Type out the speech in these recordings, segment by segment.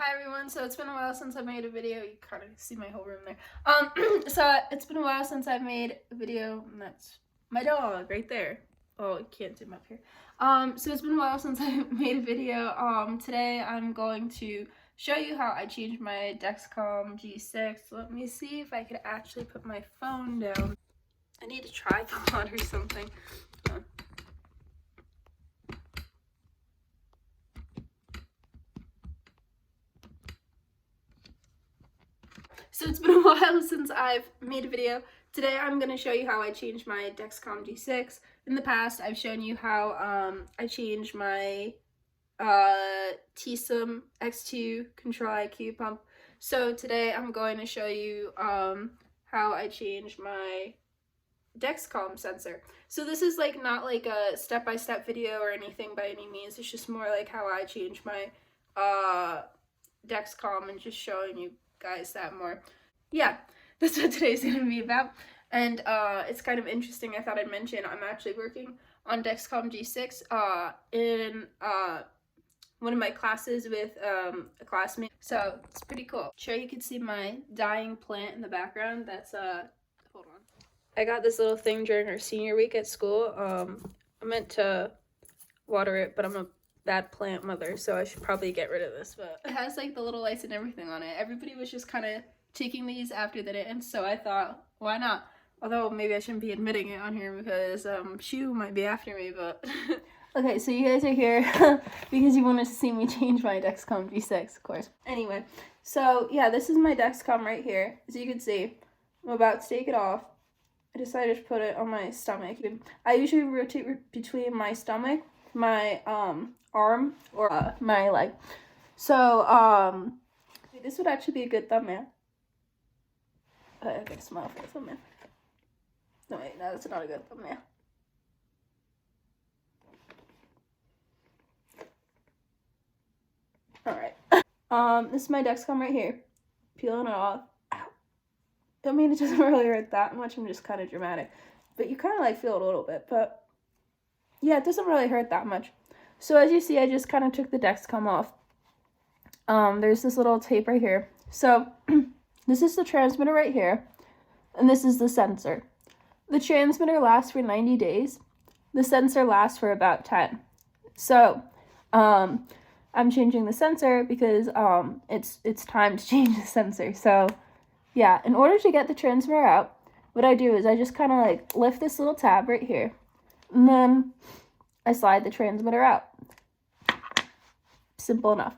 Hi everyone, so it's been a while since I made a video. You kind of see my whole room there. So it's been a while since I've made a video, and that's my dog right there. Oh, I can't zoom up here. So it's been a while since I made a video. Today I'm going to show you how I changed my Dexcom G6. Let me see if I could actually put my phone down. I need a tripod or something. So it's been a while since I've made a video. Today I'm going to show you how I changed my Dexcom G6. In the past, I've shown you how I changed my Dexcom X2 Control IQ pump. So today I'm going to show you how I changed my Dexcom sensor. So this is not like a step-by-step video or anything by any means. It's just more like how I changed my Dexcom and just showing you guys that more. Yeah, that's what today's gonna be about. And it's kind of interesting. I thought I'd mention I'm actually working on Dexcom G6 in one of my classes with a classmate. So it's pretty cool. Sure, you can see my dying plant in the background. That's hold on. I got this little thing during our senior week at school. I meant to water it, but I'm a bad plant mother, so I should probably get rid of this. But it has like the little lights and everything on it. Everybody was just kind of taking these after they didn't, so I thought, why not? Although maybe I shouldn't be admitting it on here because Shu might be after me, but okay, so you guys are here because you wanted to see me change my Dexcom G6, of course. Anyway, so yeah, this is my Dexcom right here. As you can see, I'm about to take it off. I decided to put it on my stomach. I usually rotate between my stomach, my arm, or my leg. So this would actually be a good thumbnail. I gotta smile for a thumbnail. No wait, no, that's not a good thumbnail. Alright. This is my Dexcom right here. Peeling it off. Ow. I mean, it doesn't really hurt that much. I'm just kind of dramatic. But you kind of feel it a little bit. But yeah, it doesn't really hurt that much. So as you see, I just kind of took the Dexcom off. There's this little tape right here. So this is the transmitter right here. And this is the sensor. The transmitter lasts for 90 days. The sensor lasts for about 10. So I'm changing the sensor because it's time to change the sensor. So yeah, in order to get the transmitter out, what I do is I just kind of lift this little tab right here, and then I slide the transmitter out. Simple enough.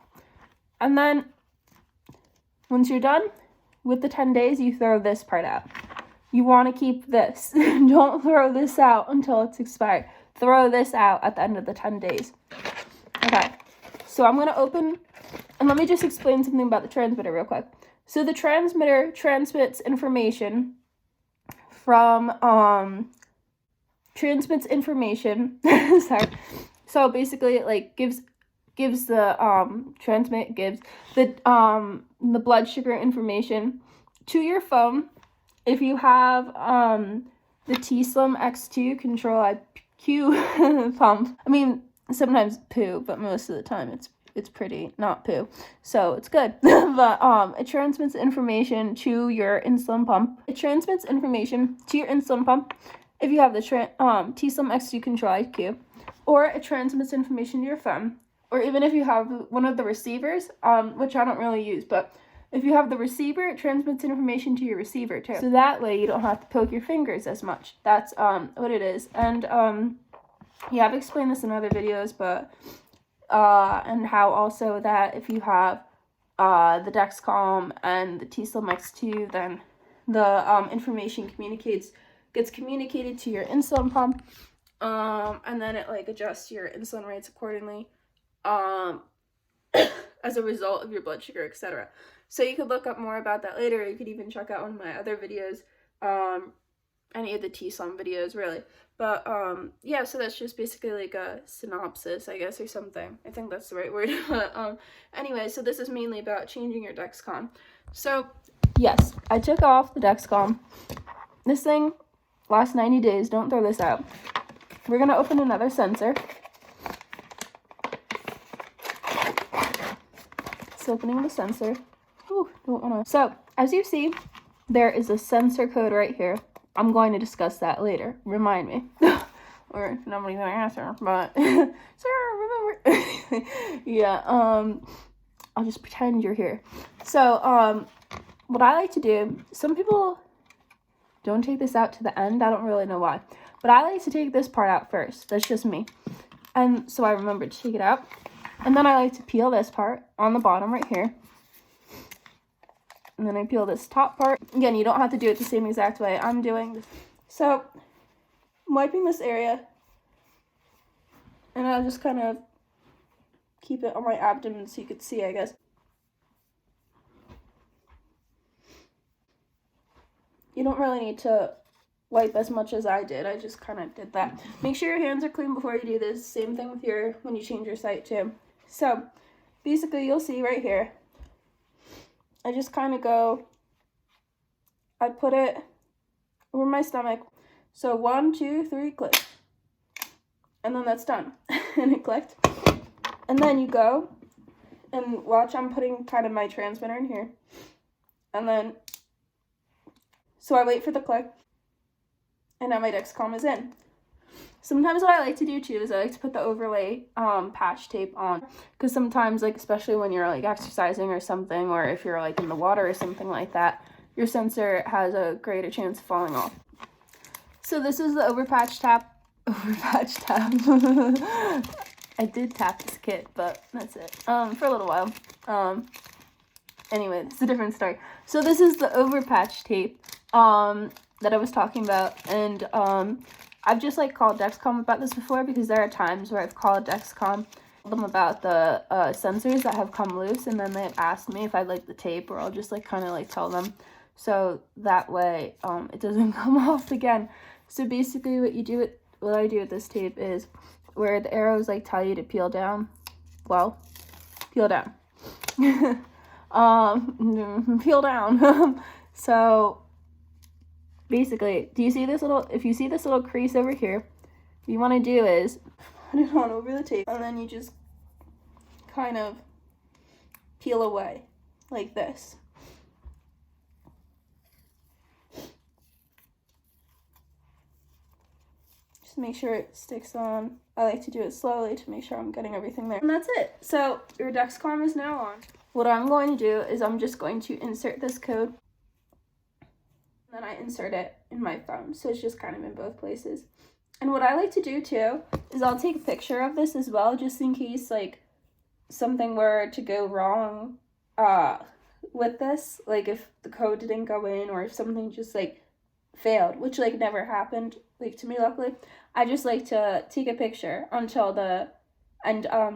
And then once you're done with the 10 days, you throw this part out. You want to keep this. Don't throw this out until it's expired. Throw this out at the end of the 10 days. Okay, so I'm going to open, and let me just explain something about the transmitter real quick. So the transmitter transmits information from, sorry. So basically it gives the blood sugar information to your phone. If you have the Dexcom X2 Control IQ pump, I mean sometimes poo, but most of the time it's pretty not poo, so it's good. But it transmits information to your insulin pump. It transmits information to your insulin pump if you have the Dexcom X2 Control IQ, or it transmits information to your phone, or even if you have one of the receivers, which I don't really use, but if you have the receiver, it transmits information to your receiver too. So that way you don't have to poke your fingers as much. That's what it is. And yeah, I've explained this in other videos, but and how also that if you have the Dexcom and the Dexcom X2, then the information gets communicated to your insulin pump, and then it adjusts your insulin rates accordingly as a result of your blood sugar, etc. So you could look up more about that later. You could even check out one of my other videos, any of the Dexcom videos, really. But yeah, so that's just basically a synopsis, I guess, or something. I think that's the right word. But anyway, so this is mainly about changing your Dexcom. So yes, I took off the Dexcom. This thing lasts 90 days. Don't throw this out. We're gonna open another sensor. It's opening the sensor. Ooh, don't wanna. So, as you see, there is a sensor code right here. I'm going to discuss that later. Remind me. Or nobody's gonna answer, but sir, remember. Yeah, I'll just pretend you're here. So, what I like to do, some people don't take this out to the end. I don't really know why. But I like to take this part out first. That's just me. And so I remember to take it out. And then I like to peel this part on the bottom right here. And then I peel this top part. Again, you don't have to do it the same exact way I'm doing. So, I'm wiping this area. And I'll just kind of keep it on my abdomen so you could see, I guess. You don't really need to wipe as much as I did. I just kind of did that. Make sure your hands are clean before you do this. Same thing with when you change your site too. So, basically you'll see right here. I just kind of go, I put it over my stomach. So 1, 2, 3, click. And then that's done. And it clicked. And then you go and watch, I'm putting kind of my transmitter in here. And then, so I wait for the click. And now my Dexcom is in. Sometimes what I like to do too is I like to put the overlay patch tape on, because sometimes, like, especially when you're like exercising or something, or if you're like in the water or something like that, your sensor has a greater chance of falling off. So this is the overpatch tap. I did tap this kit, but that's it. For a little while. Anyway, it's a different story. So this is the overpatch tape that I was talking about, and I've just like called Dexcom about this before, because there are times where I've called Dexcom them about the sensors that have come loose, and then they've asked me if I'd like the tape, or I'll just like kind of like tell them, so that way it doesn't come off again. So basically what I do with this tape is, where the arrows like tell you to peel down, well, peel down. Peel down. So basically, if you see this little crease over here, what you want to do is put it on over the tape, and then you just kind of peel away like this. Just make sure it sticks on. I like to do it slowly to make sure I'm getting everything there. And that's it. So your Dexcom is now on. What I'm going to do is I'm just going to insert this code. Then I insert it in my phone, so it's just kind of in both places. And what I like to do too is I'll take a picture of this as well, just in case like something were to go wrong with this, like if the code didn't go in, or if something just like failed, which like never happened like to me, luckily. I just like to take a picture until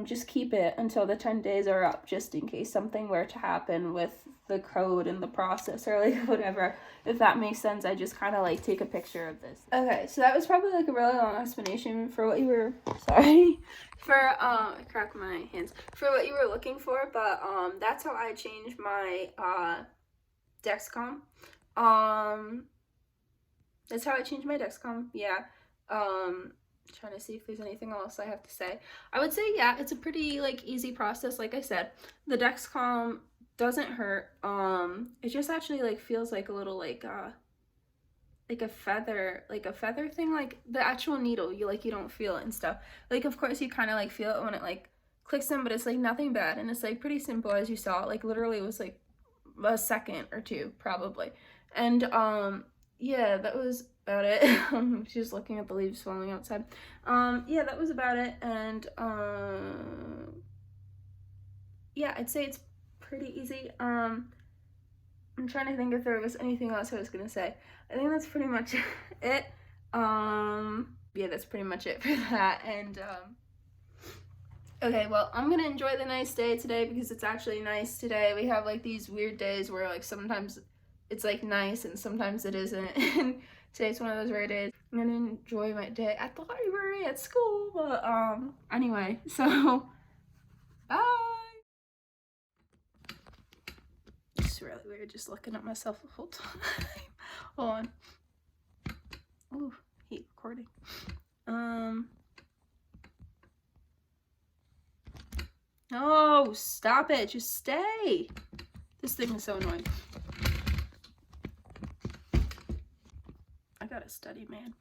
just keep it until the 10 days are up, just in case something were to happen with the code and the process, or like whatever, if that makes sense. I just kind of like take a picture of this. Okay, so that was probably like a really long explanation for what you were, I cracked my hands, for what you were looking for, but that's how I changed my Dexcom. That's how I changed my Dexcom, yeah. Trying to see if there's anything else I have to say. I would say, yeah, it's a pretty like easy process. Like I said, the Dexcom doesn't hurt. It just actually like feels like a little like a feather thing, like the actual needle, you don't feel it and stuff. Like, of course you kind of like feel it when it like clicks in, but it's like nothing bad, and it's like pretty simple, as you saw. Like literally it was like a second or two probably. And yeah, that was about it. Just looking at the leaves falling outside. Yeah, that was about it. And yeah, I'd say it's pretty easy. I'm trying to think if there was anything else I was gonna say. I think that's pretty much it. Yeah, that's pretty much it for that. And okay, well, I'm gonna enjoy the nice day today, because it's actually nice today. We have like these weird days where like sometimes it's like nice and sometimes it isn't. And today's one of those rare days. I'm gonna enjoy my day at the library at school. But anyway, so bye. It's really weird just looking at myself the whole time. Hold on. Ooh, hate recording. No, stop it. Just stay. This thing is so annoying. I gotta study, man.